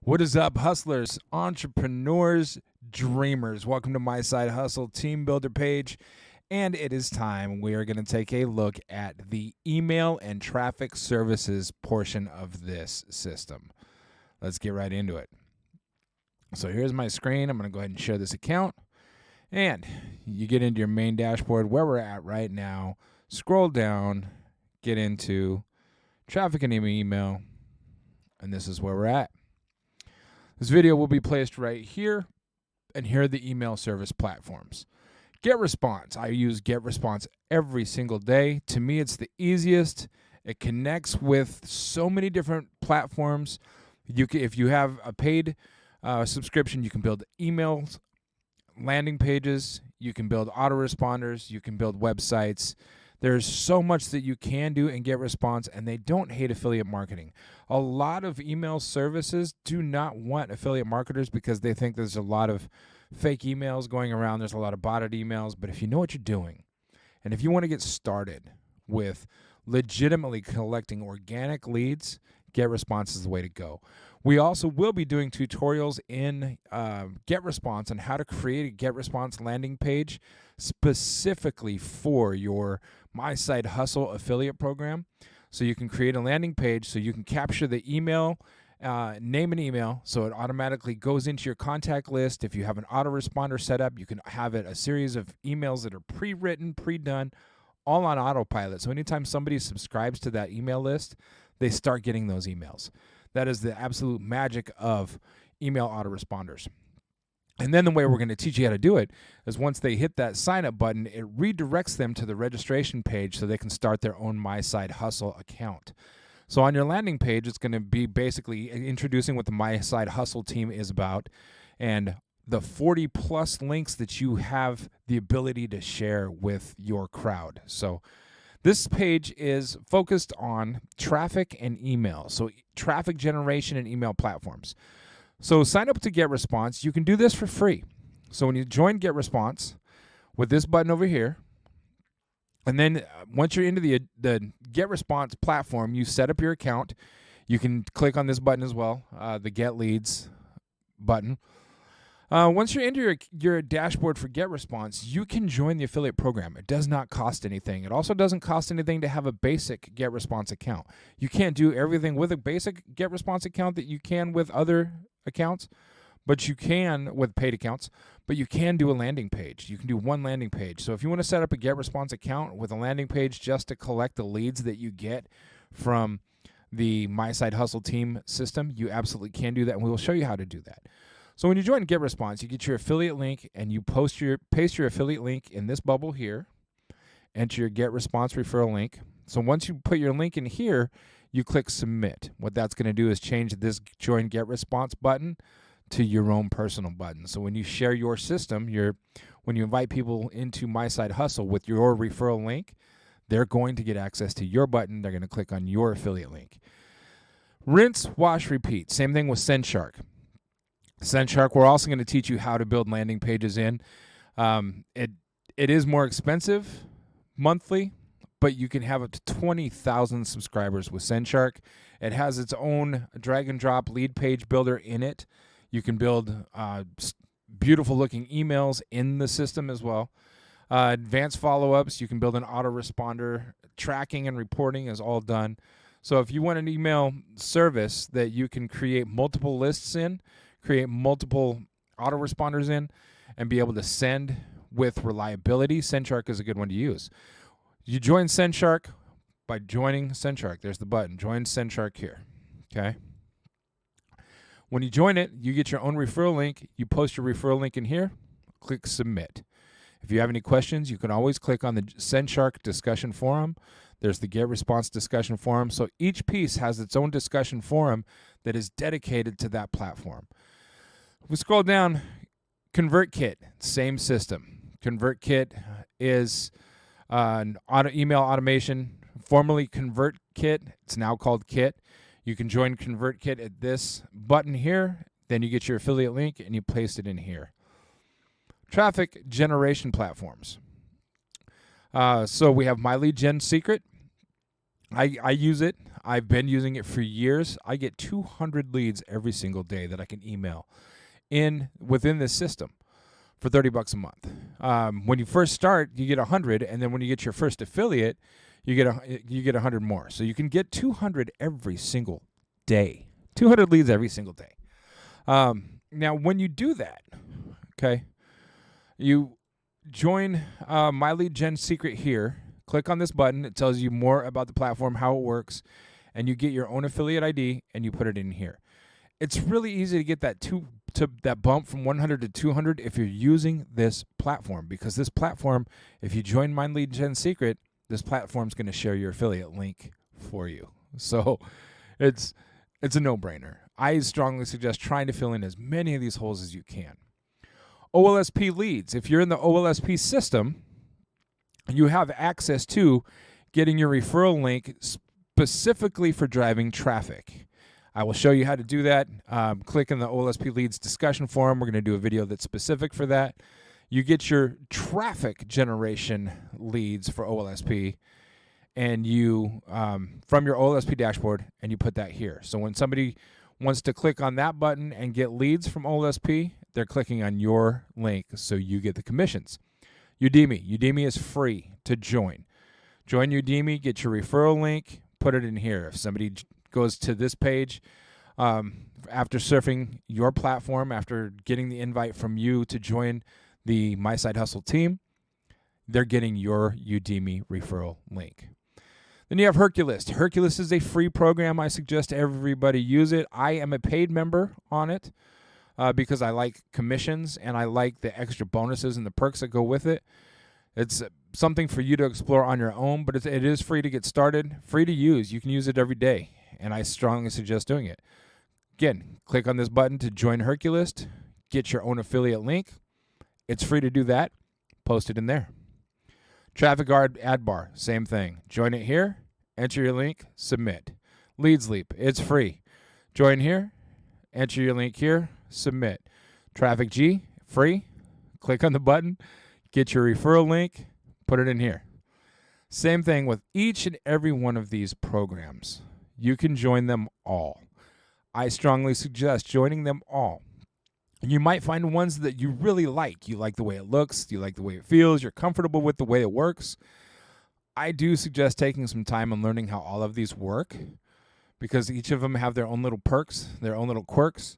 What is up, hustlers, entrepreneurs, dreamers? Welcome to My Side Hustle Team Builder page. And it is time we are going to take a look at the email and traffic services portion of this system. Let's get right into it. So here's my screen. I'm going to go ahead and share this account. And you get into your main dashboard where we're at right now. Scroll down, get into traffic and email. And this is where we're at. This video will be placed right here, and here are the email service platforms. GetResponse. I use GetResponse every single day. To me, it's the easiest. It connects with so many different platforms. If you have a paid subscription, you can build emails, landing pages, you can build autoresponders, you can build websites. There's so much that you can do in GetResponse, and they don't hate affiliate marketing. A lot of email services do not want affiliate marketers because they think there's a lot of fake emails going around. There's a lot of botted emails. But if you know what you're doing, and if you want to get started with legitimately collecting organic leads, GetResponse is the way to go. We also will be doing tutorials in GetResponse on how to create a GetResponse landing page specifically for your MySideHustle affiliate program. So you can create a landing page so you can capture the email, name and email, so it automatically goes into your contact list. If you have an autoresponder set up, you can have it a series of emails that are pre-written, pre-done, all on autopilot. So anytime somebody subscribes to that email list, they start getting those emails. That is the absolute magic of email autoresponders. And then the way we're going to teach you how to do it is once they hit that sign up button, it redirects them to the registration page so they can start their own MySideHustle account. So on your landing page, it's going to be basically introducing what the MySideHustle team is about and the 40 plus links that you have the ability to share with your crowd. So this page is focused on traffic and email. So traffic generation and email platforms. So sign up to GetResponse. You can do this for free. So when you join GetResponse with this button over here, and then once you're into the GetResponse platform, you set up your account. You can click on this button as well, the Get Leads button. Once you're into your dashboard for GetResponse, you can join the affiliate program. It does not cost anything. It also doesn't cost anything to have a basic GetResponse account. You can't do everything with a basic GetResponse account that you can with other accounts, but you can with paid accounts, but you can do a landing page. You can do one landing page. So if you want to set up a GetResponse account with a landing page just to collect the leads that you get from the MySideHustle team system, you absolutely can do that, and we will show you how to do that. So when you join GetResponse, you get your affiliate link and you paste your affiliate link in this bubble here, enter your GetResponse referral link. So once you put your link in here, you click submit. What that's going to do is change this join GetResponse button to your own personal button. So when you share your system, when you invite people into MySideHustle with your referral link, they're going to get access to your button. They're going to click on your affiliate link. Rinse, wash, repeat. Same thing with SendShark. SendShark, we're also going to teach you how to build landing pages in. It is more expensive monthly, but you can have up to 20,000 subscribers with SendShark. It has its own drag and drop lead page builder in it. You can build beautiful looking emails in the system as well. Advanced follow-ups, you can build an autoresponder. Tracking and reporting is all done. So if you want an email service that you can create multiple lists in, create multiple autoresponders in, and be able to send with reliability, SendShark is a good one to use. You join SendShark by joining SendShark. There's the button, join SendShark here, okay? When you join it, you get your own referral link. You post your referral link in here, click submit. If you have any questions, you can always click on the SendShark discussion forum. There's the GetResponse discussion forum. So each piece has its own discussion forum that is dedicated to that platform. If we scroll down, ConvertKit, same system. ConvertKit is an email automation, formerly ConvertKit. It's now called Kit. You can join ConvertKit at this button here. Then you get your affiliate link and you paste it in here. Traffic generation platforms. So we have My Lead Gen Secret. I use it. I've been using it for years. I get 200 leads every single day that I can email within this system for $30 a month. When you first start, you get 100, and then when you get your first affiliate, you get 100 more. So you can get 200 every single day. 200 leads every single day. Now, when you do that, okay, you join My Lead Gen Secret here. Click on this button. It tells you more about the platform, how it works, and you get your own affiliate ID, and you put it in here. It's really easy to get that bump from 100 to 200 if you're using this platform, because this platform, if you join My Lead Gen Secret, this platform's going to share your affiliate link for you. So it's a no-brainer. I strongly suggest trying to fill in as many of these holes as you can. OLSP leads. If you're in the OLSP system, you have access to getting your referral link specifically for driving traffic. I will show you how to do that. Click in the OLSP leads discussion forum. We're going to do a video that's specific for that. You get your traffic generation leads for OLSP, and you from your OLSP dashboard, and you put that here. So when somebody wants to click on that button and get leads from OLSP, they're clicking on your link, so you get the commissions. Udemy is free to join. Join Udemy, get your referral link, put it in here. If somebody goes to this page after surfing your platform, after getting the invite from you to join the MySideHustle team, they're getting your Udemy referral link. Then you have Hercules. Hercules is a free program. I suggest everybody use it. I am a paid member on it because I like commissions and I like the extra bonuses and the perks that go with it. It's something for you to explore on your own, but it is free to get started, free to use. You can use it every day, and I strongly suggest doing it. Again, click on this button to join Hercules, get your own affiliate link. It's free to do that. Post it in there. Traffic Guard ad bar, same thing. Join it here, enter your link, submit. Leads Leap, it's free. Join here, enter your link here, submit. Traffic G, free. Click on the button, get your referral link, put it in here. Same thing with each and every one of these programs. You can join them all. I strongly suggest joining them all. You might find ones that you really like. You like the way it looks. You like the way it feels. You're comfortable with the way it works. I do suggest taking some time and learning how all of these work, because each of them have their own little perks, their own little quirks.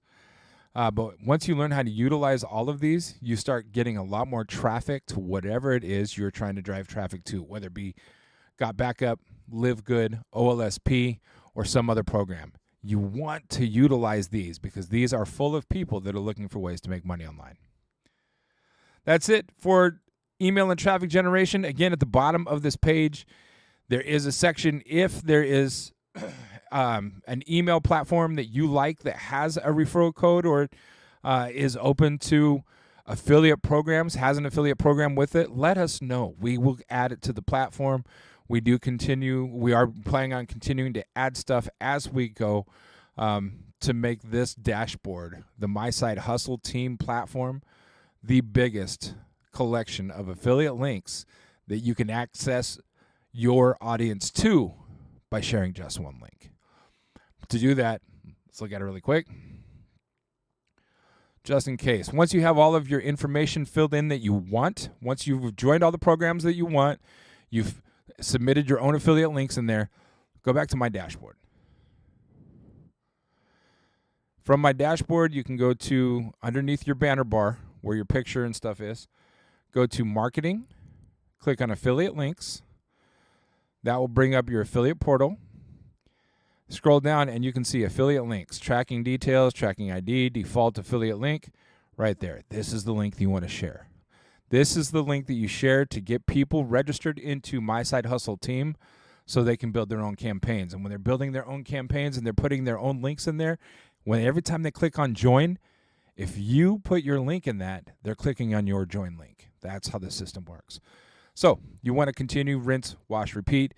But once you learn how to utilize all of these, you start getting a lot more traffic to whatever it is you're trying to drive traffic to, whether it be Got Backup, Live Good, OLSP, or some other program. You want to utilize these because these are full of people that are looking for ways to make money online. That's it for email and traffic generation. Again, at the bottom of this page, there is a section if there is an email platform that you like that has a referral code or is open to affiliate programs, has an affiliate program with it, let us know. We will add it to the platform. We are planning on continuing to add stuff as we go to make this dashboard, the MySideHustle team platform, the biggest collection of affiliate links that you can access your audience to by sharing just one link. To do that, let's look at it really quick. Just in case. Once you have all of your information filled in that you want, once you've joined all the programs that you want, you've submitted your own affiliate links in there, go back to my dashboard. From my dashboard, you can go to underneath your banner bar where your picture and stuff is. Go to Marketing, click on Affiliate Links. That will bring up your affiliate portal. Scroll down and you can see affiliate links, tracking details, tracking ID, default affiliate link, right there. This is the link that you want to share. This is the link that you share to get people registered into MySideHustle team so they can build their own campaigns. And when they're building their own campaigns and they're putting their own links in there, every time they click on join, if you put your link in that, they're clicking on your join link. That's how the system works. So you want to continue, rinse, wash, repeat.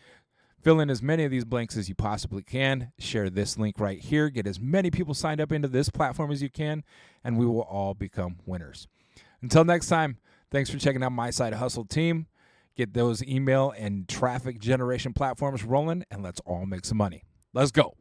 Fill in as many of these blanks as you possibly can. Share this link right here. Get as many people signed up into this platform as you can, and we will all become winners. Until next time, thanks for checking out MySideHustle team. get those email and traffic generation platforms rolling, and let's all make some money. Let's go.